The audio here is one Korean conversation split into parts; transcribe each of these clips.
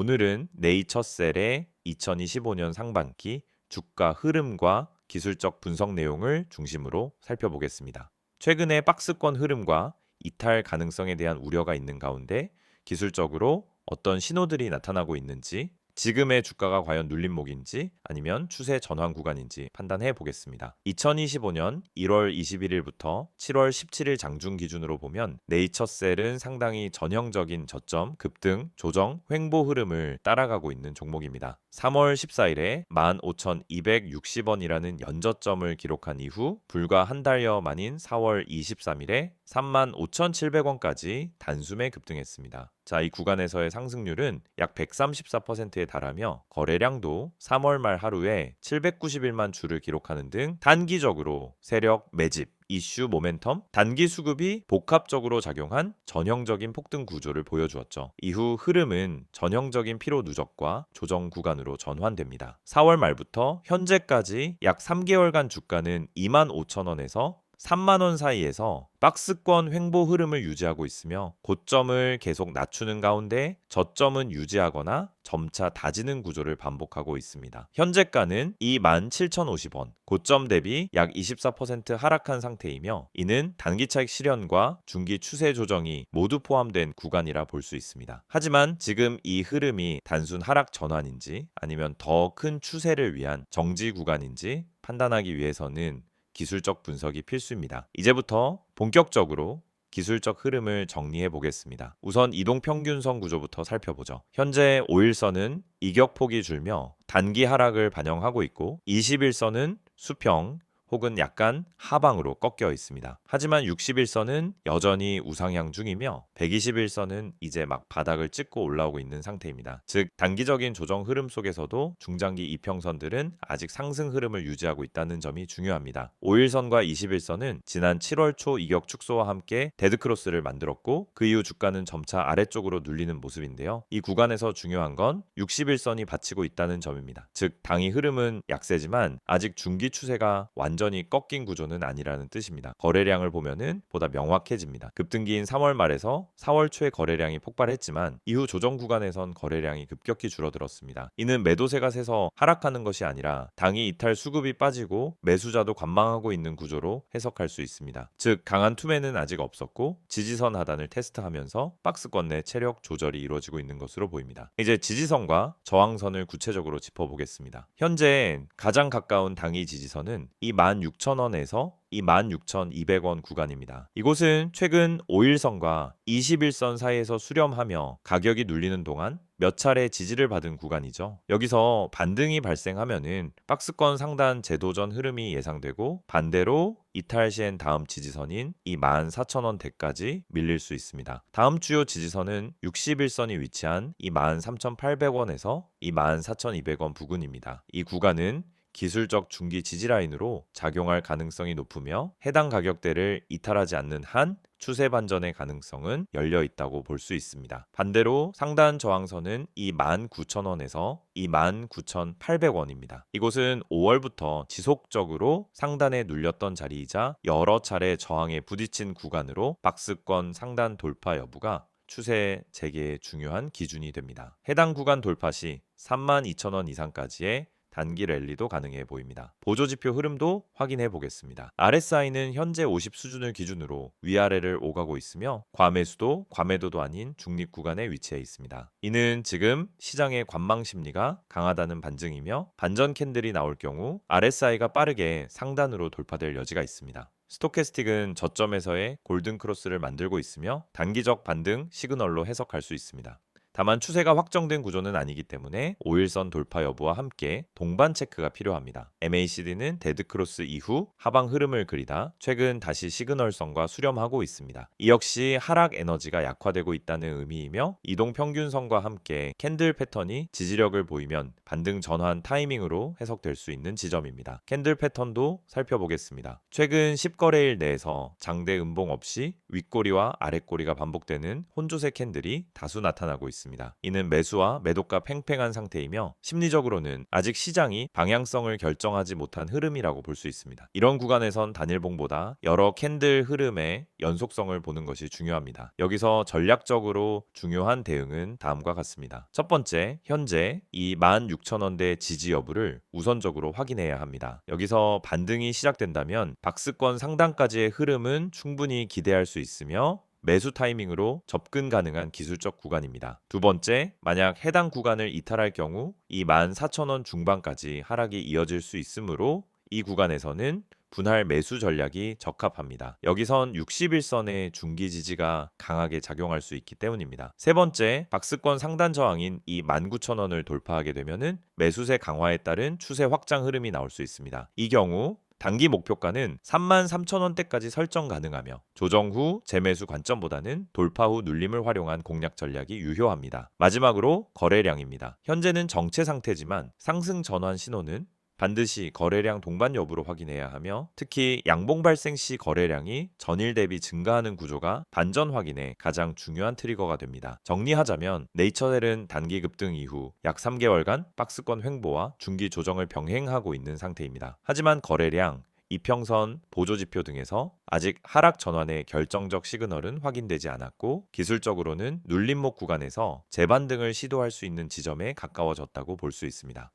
오늘은 네이처셀의 2025년 상반기 주가 흐름과 기술적 분석 내용을 중심으로 살펴보겠습니다. 최근에 박스권 흐름과 이탈 가능성에 대한 우려가 있는 가운데 기술적으로 어떤 신호들이 나타나고 있는지, 지금의 주가가 과연 눌림목인지 아니면 추세 전환 구간인지 판단해 보겠습니다. 2025년 1월 21일부터 7월 17일 장중 기준으로 보면 네이처셀은 상당히 전형적인 저점, 급등, 조정, 횡보 흐름을 따라가고 있는 종목입니다. 3월 14일에 15,260원이라는 연저점을 기록한 이후 불과 한 달여 만인 4월 23일에 35,700원까지 단숨에 급등했습니다. 자, 이 구간에서의 상승률은 약 134%에 달하며 거래량도 3월 말 하루에 791만 주를 기록하는 등 단기적으로 세력 매집, 이슈 모멘텀, 단기 수급이 복합적으로 작용한 전형적인 폭등 구조를 보여주었죠. 이후 흐름은 전형적인 피로 누적과 조정 구간으로 전환됩니다. 4월 말부터 현재까지 약 3개월간 주가는 25,000원에서 3만 원 사이에서 박스권 횡보 흐름을 유지하고 있으며 고점을 계속 낮추는 가운데 저점은 유지하거나 점차 다지는 구조를 반복하고 있습니다. 현재가는 27,050원, 고점 대비 약 24% 하락한 상태이며 이는 단기 차익 실현과 중기 추세 조정이 모두 포함된 구간이라 볼 수 있습니다. 하지만 지금 이 흐름이 단순 하락 전환인지 아니면 더 큰 추세를 위한 정지 구간인지 판단하기 위해서는 기술적 분석이 필수입니다. 이제부터 본격적으로 기술적 흐름을 정리해 보겠습니다. 우선 이동평균선 구조부터 살펴보죠. 현재 5일선은 이격폭이 줄며 단기 하락을 반영하고 있고 21선은 수평 혹은 약간 하방으로 꺾여 있습니다. 하지만 60일선은 여전히 우상향 중이며 121선은 이제 막 바닥을 찍고 올라오고 있는 상태입니다. 즉 단기적인 조정 흐름 속에서도 중장기 이평선들은 아직 상승 흐름을 유지하고 있다는 점이 중요합니다. 5일선과 21선은 지난 7월 초 이격 축소와 함께 데드크로스를 만들었고 그 이후 주가는 점차 아래쪽으로 눌리는 모습인데요. 이 구간에서 중요한 건 60일선이 받치고 있다는 점입니다. 즉 당이 흐름은 약세지만 아직 중기 추세가 완전히 꺾인 구조는 아니라는 뜻입니다. 거래량을 보면은 보다 명확해집니다. 급등기인 3월 말에서 4월 초에 거래량이 폭발했지만 이후 조정 구간에선 거래량이 급격히 줄어들었습니다. 이는 매도세가 세서 하락하는 것이 아니라 당이 이탈 수급이 빠지고 매수자도 관망하고 있는 구조로 해석할 수 있습니다. 즉 강한 투매는 아직 없었고 지지선 하단을 테스트하면서 박스권 내 체력 조절이 이루어지고 있는 것으로 보입니다. 이제 지지선과 저항선을 구체적으로 짚어보겠습니다. 현재 가장 가까운 당이 지지선은 이 16,000원에서 이 16,200원 구간입니다. 이곳은 최근 5일선과 21선 사이에서 수렴하며 가격이 눌리는 동안 몇 차례 지지를 받은 구간이죠. 여기서 반등이 발생하면은 박스권 상단 재도전 흐름이 예상되고 반대로 이탈 시엔 다음 지지선인 이 14,000원대까지 밀릴 수 있습니다. 다음 주요 지지선은 61선이 위치한 이 13,800원에서 이 14,200원 부근입니다. 이 구간은 기술적 중기 지지라인으로 작용할 가능성이 높으며 해당 가격대를 이탈하지 않는 한 추세 반전의 가능성은 열려 있다고 볼 수 있습니다. 반대로 상단 저항선은 이 19,000원에서 이 19,800원입니다. 이곳은 5월부터 지속적으로 상단에 눌렸던 자리이자 여러 차례 저항에 부딪힌 구간으로 박스권 상단 돌파 여부가 추세 재개의 중요한 기준이 됩니다. 해당 구간 돌파 시 32,000원 이상까지의 단기 랠리도 가능해 보입니다. 보조지표 흐름도 확인해 보겠습니다. RSI는 현재 50 수준을 기준으로 위아래를 오가고 있으며 과매수도 과매도도 아닌 중립 구간에 위치해 있습니다. 이는 지금 시장의 관망 심리가 강하다는 반증이며 반전 캔들이 나올 경우 RSI가 빠르게 상단으로 돌파될 여지가 있습니다. 스토캐스틱은 저점에서의 골든 크로스를 만들고 있으며 단기적 반등 시그널로 해석할 수 있습니다. 다만 추세가 확정된 구조는 아니기 때문에 5일선 돌파 여부와 함께 동반 체크가 필요합니다. MACD는 데드크로스 이후 하방 흐름을 그리다 최근 다시 시그널선과 수렴하고 있습니다. 이 역시 하락 에너지가 약화되고 있다는 의미이며 이동평균선과 함께 캔들 패턴이 지지력을 보이면 반등 전환 타이밍으로 해석될 수 있는 지점입니다. 캔들 패턴도 살펴보겠습니다. 최근 10거래일 내에서 장대 음봉 없이 윗꼬리와 아랫꼬리가 반복되는 혼조세 캔들이 다수 나타나고 있습니다. 있습니다. 이는 매수와 매도가 팽팽한 상태이며 심리적으로는 아직 시장이 방향성을 결정하지 못한 흐름이라고 볼 수 있습니다. 이런 구간에선 단일봉보다 여러 캔들 흐름의 연속성을 보는 것이 중요합니다. 여기서 전략적으로 중요한 대응은 다음과 같습니다. 첫 번째, 현재 이 16,000원대 지지 여부를 우선적으로 확인해야 합니다. 여기서 반등이 시작된다면 박스권 상단까지의 흐름은 충분히 기대할 수 있으며 매수 타이밍으로 접근 가능한 기술적 구간입니다. 두 번째, 만약 해당 구간을 이탈할 경우 이 14,000원 중반까지 하락이 이어질 수 있으므로 이 구간에서는 분할 매수 전략이 적합합니다. 여기선 61선의 중기 지지가 강하게 작용할 수 있기 때문입니다. 세 번째, 박스권 상단 저항인 이 19,000원을 돌파하게 되면은 매수세 강화에 따른 추세 확장 흐름이 나올 수 있습니다. 이 경우 단기 목표가는 33,000원대까지 설정 가능하며 조정 후 재매수 관점보다는 돌파 후 눌림을 활용한 공략 전략이 유효합니다. 마지막으로 거래량입니다. 현재는 정체 상태지만 상승 전환 신호는 반드시 거래량 동반 여부로 확인해야 하며 특히 양봉 발생 시 거래량이 전일 대비 증가하는 구조가 반전 확인에 가장 중요한 트리거가 됩니다. 정리하자면 네이처셀은 단기 급등 이후 약 3개월간 박스권 횡보와 중기 조정을 병행하고 있는 상태입니다. 하지만 거래량, 이평선, 보조지표 등에서 아직 하락 전환의 결정적 시그널은 확인되지 않았고 기술적으로는 눌림목 구간에서 재반등을 시도할 수 있는 지점에 가까워졌다고 볼 수 있습니다.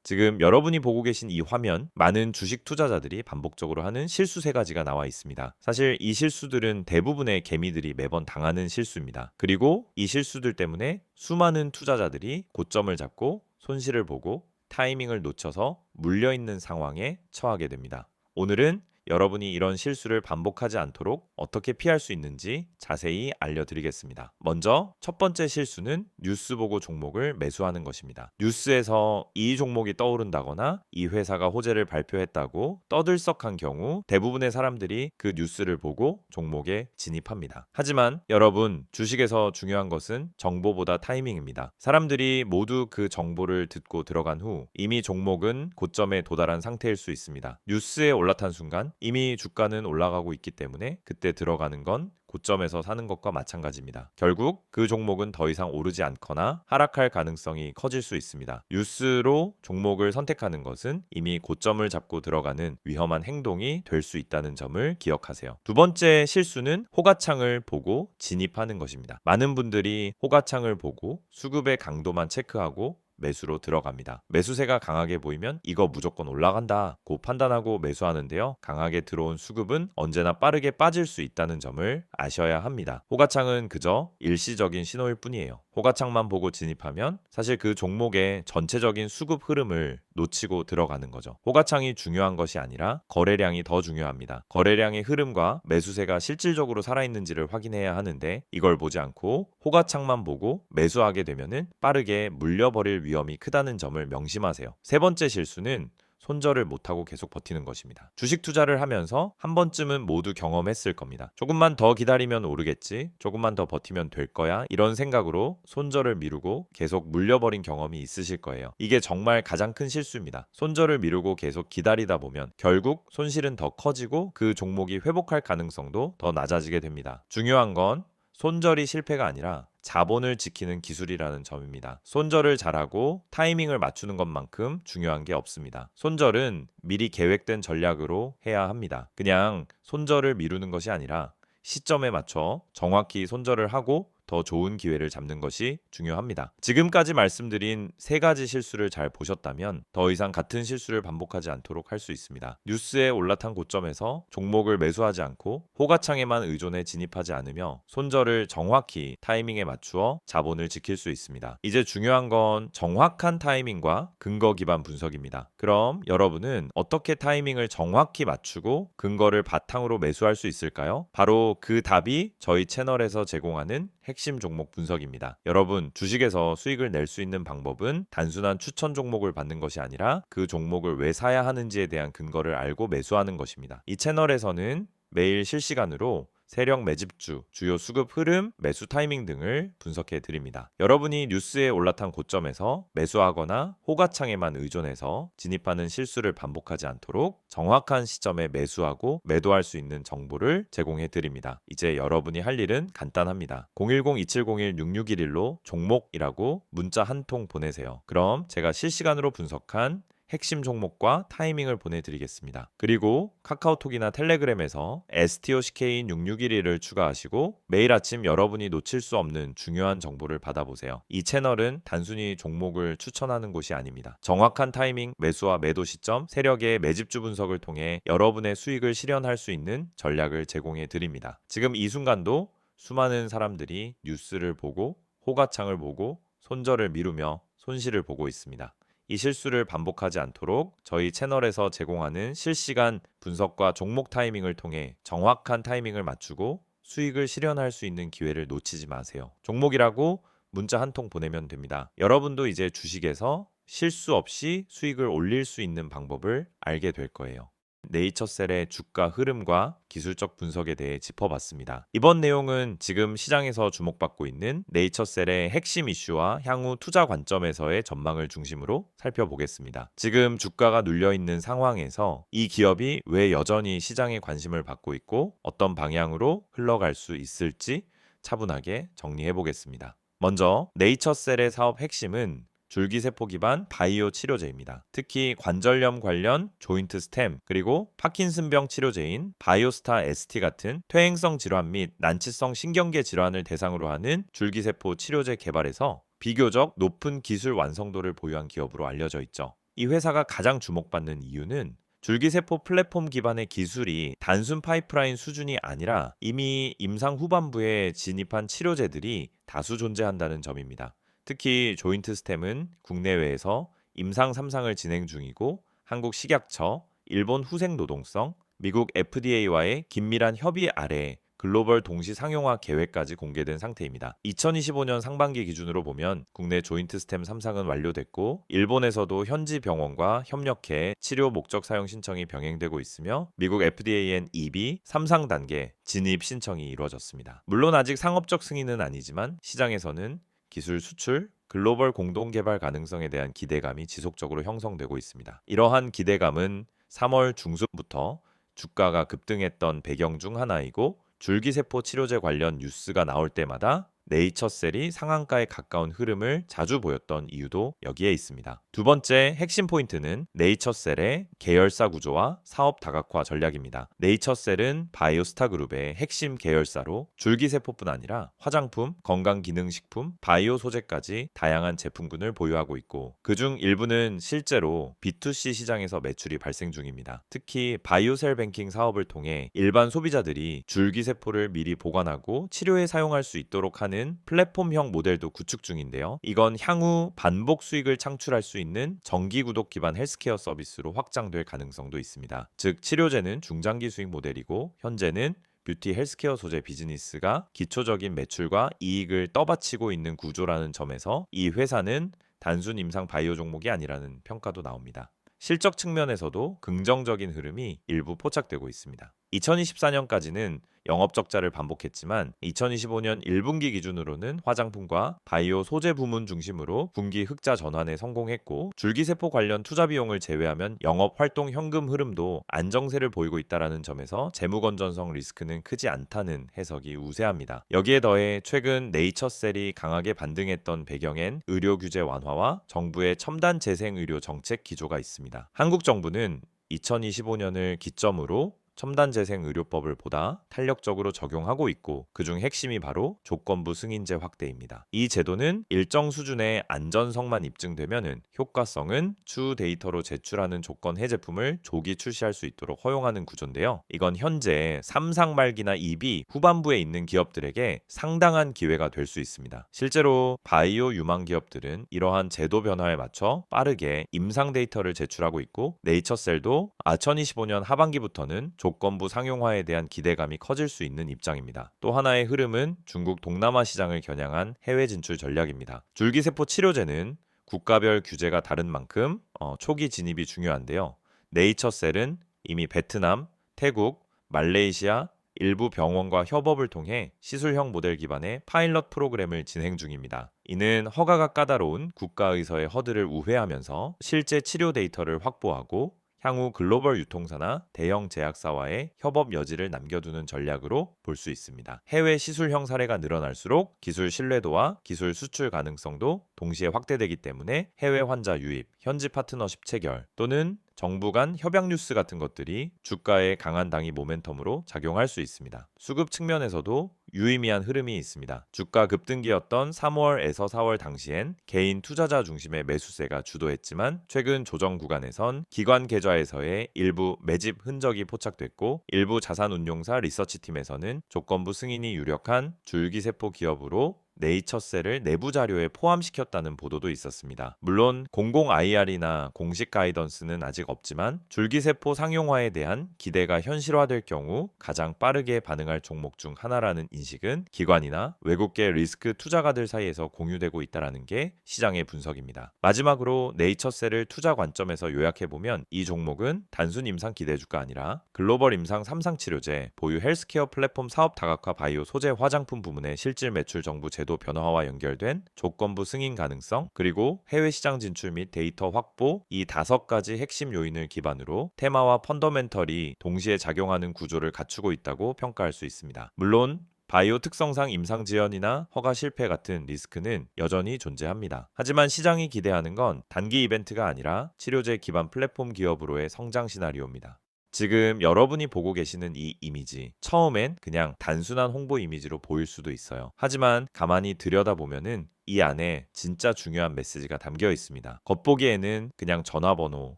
지금 여러분이 보고 계신 이 화면, 많은 주식 투자자들이 반복적으로 하는 실수 3가지가 나와 있습니다. 사실 이 실수들은 대부분의 개미들이 매번 당하는 실수입니다. 그리고 이 실수들 때문에 수많은 투자자들이 고점을 잡고 손실을 보고 타이밍을 놓쳐서 물려있는 상황에 처하게 됩니다. 오늘은 여러분이 이런 실수를 반복하지 않도록 어떻게 피할 수 있는지 자세히 알려드리겠습니다. 먼저 첫 번째 실수는 뉴스 보고 종목을 매수하는 것입니다. 뉴스에서 이 종목이 떠오른다거나 이 회사가 호재를 발표했다고 떠들썩한 경우 대부분의 사람들이 그 뉴스를 보고 종목에 진입합니다. 하지만 여러분, 주식에서 중요한 것은 정보보다 타이밍입니다. 사람들이 모두 그 정보를 듣고 들어간 후 이미 종목은 고점에 도달한 상태일 수 있습니다. 뉴스에 올라탄 순간 이미 주가는 올라가고 있기 때문에 그때 들어가는 건 고점에서 사는 것과 마찬가지입니다. 결국 그 종목은 더 이상 오르지 않거나 하락할 가능성이 커질 수 있습니다. 뉴스로 종목을 선택하는 것은 이미 고점을 잡고 들어가는 위험한 행동이 될 수 있다는 점을 기억하세요. 두 번째 실수는 호가창을 보고 진입하는 것입니다. 많은 분들이 호가창을 보고 수급의 강도만 체크하고 매수로 들어갑니다. 매수세가 강하게 보이면 이거 무조건 올라간다고 판단하고 매수하는데요. 강하게 들어온 수급은 언제나 빠르게 빠질 수 있다는 점을 아셔야 합니다. 호가창은 그저 일시적인 신호일 뿐이에요. 호가창만 보고 진입하면 사실 그 종목의 전체적인 수급 흐름을 놓치고 들어가는 거죠. 호가창이 중요한 것이 아니라 거래량이 더 중요합니다. 거래량의 흐름과 매수세가 실질적으로 살아있는지를 확인해야 하는데 이걸 보지 않고 호가창만 보고 매수하게 되면은 빠르게 물려버릴 위험이 크다는 점을 명심하세요. 세 번째 실수는 손절을 못하고 계속 버티는 것입니다. 주식 투자를 하면서 한 번쯤은 모두 경험했을 겁니다. 조금만 더 기다리면 오르겠지, 조금만 더 버티면 될 거야, 이런 생각으로 손절을 미루고 계속 물려버린 경험이 있으실 거예요. 이게 정말 가장 큰 실수입니다. 손절을 미루고 계속 기다리다 보면 결국 손실은 더 커지고 그 종목이 회복할 가능성도 더 낮아지게 됩니다. 중요한 건 손절이 실패가 아니라 자본을 지키는 기술이라는 점입니다. 손절을 잘하고 타이밍을 맞추는 것만큼 중요한 게 없습니다. 손절은 미리 계획된 전략으로 해야 합니다. 그냥 손절을 미루는 것이 아니라 시점에 맞춰 정확히 손절을 하고 더 좋은 기회를 잡는 것이 중요합니다. 지금까지 말씀드린 3가지 실수를 잘 보셨다면 더 이상 같은 실수를 반복하지 않도록 할 수 있습니다. 뉴스에 올라탄 고점에서 종목을 매수하지 않고 호가창에만 의존해 진입하지 않으며 손절을 정확히 타이밍에 맞추어 자본을 지킬 수 있습니다. 이제 중요한 건 정확한 타이밍과 근거 기반 분석입니다. 그럼 여러분은 어떻게 타이밍을 정확히 맞추고 근거를 바탕으로 매수할 수 있을까요? 바로 그 답이 저희 채널에서 제공하는 핵심 종목 분석입니다. 여러분, 주식에서 수익을 낼 수 있는 방법은 단순한 추천 종목을 받는 것이 아니라 그 종목을 왜 사야 하는지에 대한 근거를 알고 매수하는 것입니다. 이 채널에서는 매일 실시간으로 세력 매집주, 주요 수급 흐름, 매수 타이밍 등을 분석해 드립니다. 여러분이 뉴스에 올라탄 고점에서 매수하거나 호가창에만 의존해서 진입하는 실수를 반복하지 않도록 정확한 시점에 매수하고 매도할 수 있는 정보를 제공해 드립니다. 이제 여러분이 할 일은 간단합니다. 010-2701-6611로 종목이라고 문자 한 통 보내세요. 그럼 제가 실시간으로 분석한 핵심 종목과 타이밍을 보내드리겠습니다. 그리고 카카오톡이나 텔레그램에서 STOCK인 6611을 추가하시고 매일 아침 여러분이 놓칠 수 없는 중요한 정보를 받아보세요. 이 채널은 단순히 종목을 추천하는 곳이 아닙니다. 정확한 타이밍, 매수와 매도 시점, 세력의 매집주 분석을 통해 여러분의 수익을 실현할 수 있는 전략을 제공해 드립니다. 지금 이 순간도 수많은 사람들이 뉴스를 보고 호가창을 보고 손절을 미루며 손실을 보고 있습니다. 이 실수를 반복하지 않도록 저희 채널에서 제공하는 실시간 분석과 종목 타이밍을 통해 정확한 타이밍을 맞추고 수익을 실현할 수 있는 기회를 놓치지 마세요. 종목이라고 문자 한 통 보내면 됩니다. 여러분도 이제 주식에서 실수 없이 수익을 올릴 수 있는 방법을 알게 될 거예요. 네이처셀의 주가 흐름과 기술적 분석에 대해 짚어봤습니다. 이번 내용은 지금 시장에서 주목받고 있는 네이처셀의 핵심 이슈와 향후 투자 관점에서의 전망을 중심으로 살펴보겠습니다. 지금 주가가 눌려있는 상황에서 이 기업이 왜 여전히 시장의 관심을 받고 있고 어떤 방향으로 흘러갈 수 있을지 차분하게 정리해보겠습니다. 먼저 네이처셀의 사업 핵심은 줄기세포 기반 바이오 치료제입니다. 특히 관절염 관련 조인트 스템 그리고 파킨슨병 치료제인 바이오스타 ST 같은 퇴행성 질환 및 난치성 신경계 질환을 대상으로 하는 줄기세포 치료제 개발에서 비교적 높은 기술 완성도를 보유한 기업으로 알려져 있죠. 이 회사가 가장 주목받는 이유는 줄기세포 플랫폼 기반의 기술이 단순 파이프라인 수준이 아니라 이미 임상 후반부에 진입한 치료제들이 다수 존재한다는 점입니다. 특히 조인트 스템은 국내외에서 임상 3상을 진행 중이고 한국 식약처, 일본 후생노동성, 미국 FDA와의 긴밀한 협의 아래 글로벌 동시 상용화 계획까지 공개된 상태입니다. 2025년 상반기 기준으로 보면 국내 조인트 스템 3상은 완료됐고 일본에서도 현지 병원과 협력해 치료 목적 사용 신청이 병행되고 있으며 미국 FDAN 2B 3상 단계 진입 신청이 이루어졌습니다. 물론 아직 상업적 승인은 아니지만 시장에서는 기술 수출, 글로벌 공동 개발 가능성에 대한 기대감이 지속적으로 형성되고 있습니다. 이러한 기대감은 3월 중순부터 주가가 급등했던 배경 중 하나이고 줄기세포 치료제 관련 뉴스가 나올 때마다 네이처셀이 상한가에 가까운 흐름을 자주 보였던 이유도 여기에 있습니다. 두 번째 핵심 포인트는 네이처셀의 계열사 구조와 사업 다각화 전략입니다. 네이처셀은 바이오스타 그룹의 핵심 계열사로 줄기세포뿐 아니라 화장품, 건강기능식품, 바이오 소재까지 다양한 제품군을 보유하고 있고 그중 일부는 실제로 B2C 시장에서 매출이 발생 중입니다. 특히 바이오셀 뱅킹 사업을 통해 일반 소비자들이 줄기세포를 미리 보관하고 치료에 사용할 수 있도록 하는 플랫폼형 모델도 구축 중인데요. 이건 향후 반복 수익을 창출할 수 있는 정기 구독 기반 헬스케어 서비스로 확장될 가능성도 있습니다. 즉 치료제는 중장기 수익 모델이고 현재는 뷰티 헬스케어 소재 비즈니스가 기초적인 매출과 이익을 떠받치고 있는 구조라는 점에서 이 회사는 단순 임상 바이오 종목이 아니라는 평가도 나옵니다. 실적 측면에서도 긍정적인 흐름이 일부 포착되고 있습니다. 2024년까지는 영업 적자를 반복했지만 2025년 1분기 기준으로는 화장품과 바이오 소재 부문 중심으로 분기 흑자 전환에 성공했고 줄기세포 관련 투자 비용을 제외하면 영업 활동 현금 흐름도 안정세를 보이고 있다는 점에서 재무 건전성 리스크는 크지 않다는 해석이 우세합니다. 여기에 더해 최근 네이처셀이 강하게 반등했던 배경엔 의료 규제 완화와 정부의 첨단 재생 의료 정책 기조가 있습니다. 한국 정부는 2025년을 기점으로 첨단 재생 의료법을 보다 탄력적으로 적용하고 있고 그중 핵심이 바로 조건부 승인제 확대입니다. 이 제도는 일정 수준의 안전성만 입증되면은 효과성은 추후 데이터로 제출하는 조건 해제품을 조기 출시할 수 있도록 허용하는 구조인데요. 이건 현재 3상 말기나 2비 후반부에 있는 기업들에게 상당한 기회가 될 수 있습니다. 실제로 바이오 유망 기업들은 이러한 제도 변화에 맞춰 빠르게 임상 데이터를 제출하고 있고 네이처셀도 2025년 하반기부터는 조건부 상용화에 대한 기대감이 커질 수 있는 입장입니다. 또 하나의 흐름은 중국 동남아 시장을 겨냥한 해외 진출 전략입니다. 줄기세포 치료제는 국가별 규제가 다른 만큼 초기 진입이 중요한데요. 네이처셀은 이미 베트남, 태국, 말레이시아, 일부 병원과 협업을 통해 시술형 모델 기반의 파일럿 프로그램을 진행 중입니다. 이는 허가가 까다로운 국가의서의 허들을 우회하면서 실제 치료 데이터를 확보하고 향후 글로벌 유통사나 대형 제약사와의 협업 여지를 남겨두는 전략으로 볼 수 있습니다. 해외 시술형 사례가 늘어날수록 기술 신뢰도와 기술 수출 가능성도 동시에 확대되기 때문에 해외 환자 유입, 현지 파트너십 체결 또는 정부 간 협약 뉴스 같은 것들이 주가에 강한 당위 모멘텀으로 작용할 수 있습니다. 수급 측면에서도 유의미한 흐름이 있습니다. 주가 급등기였던 3월에서 4월 당시엔 개인 투자자 중심의 매수세가 주도했지만 최근 조정 구간에선 기관 계좌에서의 일부 매집 흔적이 포착됐고 일부 자산운용사 리서치팀에서는 조건부 승인이 유력한 줄기세포 기업으로 네이처셀을 내부 자료에 포함시켰다는 보도도 있었습니다. 물론 공공 IR이나 공식 가이던스는 아직 없지만 줄기세포 상용화에 대한 기대가 현실화될 경우 가장 빠르게 반응할 종목 중 하나라는 인식은 기관이나 외국계 리스크 투자가들 사이에서 공유되고 있다는 게 시장의 분석입니다. 마지막으로 네이처셀을 투자 관점에서 요약해보면 이 종목은 단순 임상 기대주가 아니라 글로벌 임상 3상 치료제, 보유 헬스케어 플랫폼 사업 다각화 바이오 소재 화장품 부문의 실질 매출 정부 제도 변화와 연결된 조건부 승인 가능성, 그리고 해외 시장 진출 및 데이터 확보, 이 5가지 핵심 요인을 기반으로 테마와 펀더멘털이 동시에 작용하는 구조를 갖추고 있다고 평가할 수 있습니다. 물론 바이오 특성상 임상 지연이나 허가 실패 같은 리스크는 여전히 존재합니다. 하지만 시장이 기대하는 건 단기 이벤트가 아니라 치료제 기반 플랫폼 기업으로의 성장 시나리오입니다. 지금 여러분이 보고 계시는 이 이미지, 처음엔 그냥 단순한 홍보 이미지로 보일 수도 있어요. 하지만 가만히 들여다보면은 이 안에 진짜 중요한 메시지가 담겨 있습니다. 겉보기에는 그냥 전화번호,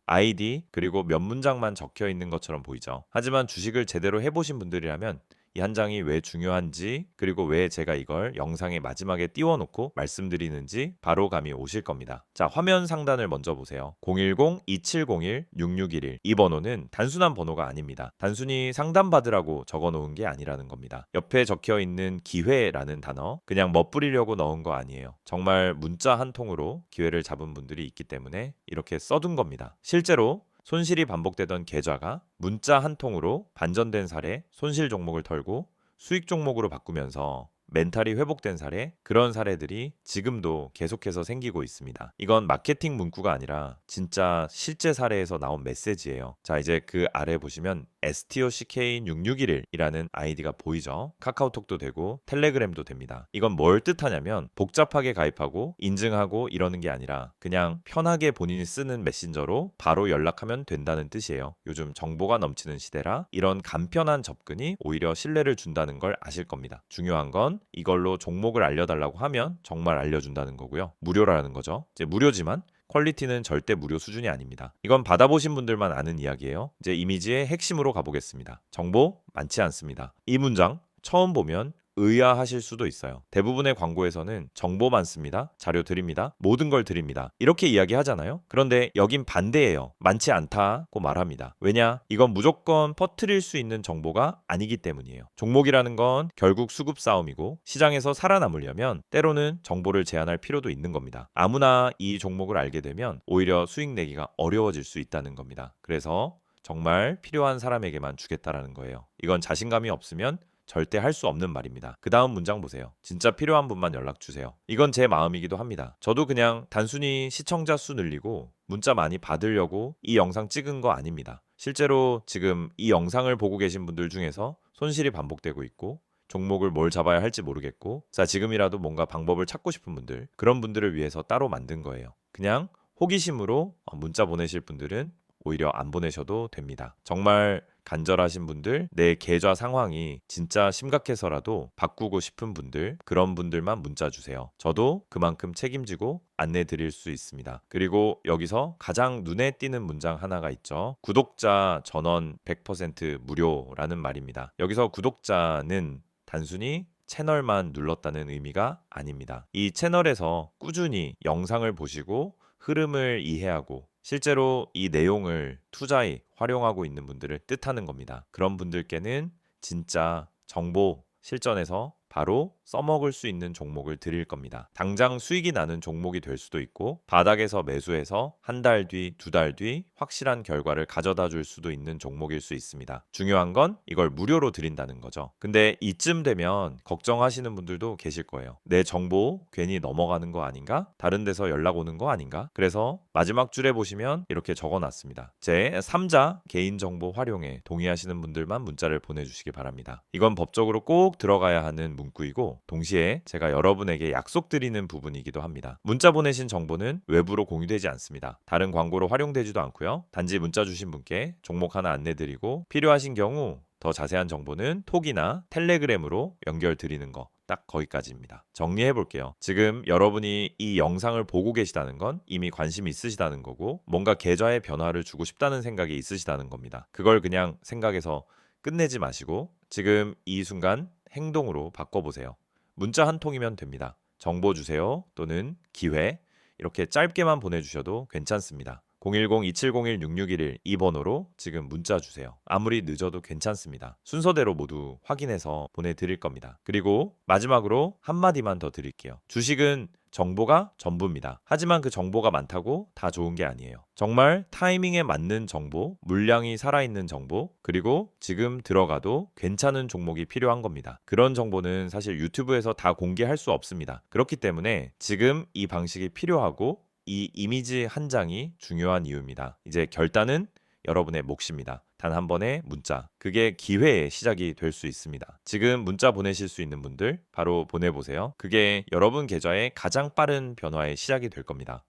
아이디, 그리고 몇 문장만 적혀 있는 것처럼 보이죠. 하지만 주식을 제대로 해보신 분들이라면 이 한 장이 왜 중요한지, 그리고 왜 제가 이걸 영상의 마지막에 띄워놓고 말씀드리는지 바로 감이 오실 겁니다. 자, 화면 상단을 먼저 보세요. 010-2701-6611. 이 번호는 단순한 번호가 아닙니다. 단순히 상담받으라고 적어놓은 게 아니라는 겁니다. 옆에 적혀 있는 기회라는 단어, 그냥 멋부리려고 넣은 거 아니에요. 정말 문자 한 통으로 기회를 잡은 분들이 있기 때문에 이렇게 써둔 겁니다. 실제로 손실이 반복되던 계좌가 문자 한 통으로 반전된 사례, 손실 종목을 털고 수익 종목으로 바꾸면서 멘탈이 회복된 사례, 그런 사례들이 지금도 계속해서 생기고 있습니다. 이건 마케팅 문구가 아니라 진짜 실제 사례에서 나온 메시지예요. 자, 이제 그 아래 보시면 STOCK6611이라는 아이디가 보이죠? 카카오톡도 되고 텔레그램도 됩니다. 이건 뭘 뜻하냐면 복잡하게 가입하고 인증하고 이러는 게 아니라 그냥 편하게 본인이 쓰는 메신저로 바로 연락하면 된다는 뜻이에요. 요즘 정보가 넘치는 시대라 이런 간편한 접근이 오히려 신뢰를 준다는 걸 아실 겁니다. 중요한 건 이걸로 종목을 알려달라고 하면 정말 알려준다는 거고요. 무료라는 거죠. 이제 무료지만 퀄리티는 절대 무료 수준이 아닙니다. 이건 받아보신 분들만 아는 이야기예요. 이제 이미지의 핵심으로 가보겠습니다. 정보 많지 않습니다. 이 문장 처음 보면 의아하실 수도 있어요. 대부분의 광고에서는 정보 많습니다. 자료 드립니다. 모든 걸 드립니다. 이렇게 이야기하잖아요. 그런데 여긴 반대예요. 많지 않다고 말합니다. 왜냐? 이건 무조건 퍼뜨릴 수 있는 정보가 아니기 때문이에요. 종목이라는 건 결국 수급 싸움이고 시장에서 살아남으려면 때로는 정보를 제한할 필요도 있는 겁니다. 아무나 이 종목을 알게 되면 오히려 수익 내기가 어려워질 수 있다는 겁니다. 그래서 정말 필요한 사람에게만 주겠다라는 거예요. 이건 자신감이 없으면 절대 할 수 없는 말입니다. 그 다음 문장 보세요. 진짜 필요한 분만 연락 주세요. 이건 제 마음이기도 합니다. 저도 그냥 단순히 시청자 수 늘리고 문자 많이 받으려고 이 영상 찍은 거 아닙니다. 실제로 지금 이 영상을 보고 계신 분들 중에서 손실이 반복되고 있고 종목을 뭘 잡아야 할지 모르겠고 자, 지금이라도 뭔가 방법을 찾고 싶은 분들, 그런 분들을 위해서 따로 만든 거예요. 그냥 호기심으로 문자 보내실 분들은 오히려 안 보내셔도 됩니다. 정말 간절하신 분들, 내 계좌 상황이 진짜 심각해서라도 바꾸고 싶은 분들, 그런 분들만 문자 주세요. 저도 그만큼 책임지고 안내 드릴 수 있습니다. 그리고 여기서 가장 눈에 띄는 문장 하나가 있죠. 구독자 전원 100% 무료라는 말입니다. 여기서 구독자는 단순히 채널만 눌렀다는 의미가 아닙니다. 이 채널에서 꾸준히 영상을 보시고 흐름을 이해하고 실제로 이 내용을 투자에 활용하고 있는 분들을 뜻하는 겁니다. 그런 분들께는 진짜 정보 실전에서 바로 써먹을 수 있는 종목을 드릴 겁니다. 당장 수익이 나는 종목이 될 수도 있고 바닥에서 매수해서 한 달 뒤, 두 달 뒤 확실한 결과를 가져다 줄 수도 있는 종목일 수 있습니다. 중요한 건 이걸 무료로 드린다는 거죠. 근데 이쯤 되면 걱정하시는 분들도 계실 거예요. 내 정보 괜히 넘어가는 거 아닌가? 다른 데서 연락 오는 거 아닌가? 그래서 마지막 줄에 보시면 이렇게 적어놨습니다. 제 3자 개인정보 활용에 동의하시는 분들만 문자를 보내주시기 바랍니다. 이건 법적으로 꼭 들어가야 하는 문구이고 동시에 제가 여러분에게 약속드리는 부분이기도 합니다. 문자 보내신 정보는 외부로 공유되지 않습니다. 다른 광고로 활용되지도 않고요. 단지 문자 주신 분께 종목 하나 안내드리고 필요하신 경우 더 자세한 정보는 톡이나 텔레그램으로 연결드리는 거 딱 거기까지입니다. 정리해 볼게요. 지금 여러분이 이 영상을 보고 계시다는 건 이미 관심이 있으시다는 거고 뭔가 계좌에 변화를 주고 싶다는 생각이 있으시다는 겁니다. 그걸 그냥 생각해서 끝내지 마시고 지금 이 순간 행동으로 바꿔보세요. 문자 한 통이면 됩니다. 정보 주세요 또는 기회 이렇게 짧게만 보내주셔도 괜찮습니다. 010-2701-6611 이 번호로 지금 문자 주세요. 아무리 늦어도 괜찮습니다. 순서대로 모두 확인해서 보내드릴 겁니다. 그리고 마지막으로 한마디만 더 드릴게요. 주식은 정보가 전부입니다. 하지만 그 정보가 많다고 다 좋은 게 아니에요. 정말 타이밍에 맞는 정보, 물량이 살아있는 정보, 그리고 지금 들어가도 괜찮은 종목이 필요한 겁니다. 그런 정보는 사실 유튜브에서 다 공개할 수 없습니다. 그렇기 때문에 지금 이 방식이 필요하고 이 이미지 한 장이 중요한 이유입니다. 이제 결단은 여러분의 몫입니다. 단 한 번의 문자. 그게 기회의 시작이 될 수 있습니다. 지금 문자 보내실 수 있는 분들 바로 보내보세요. 그게 여러분 계좌의 가장 빠른 변화의 시작이 될 겁니다.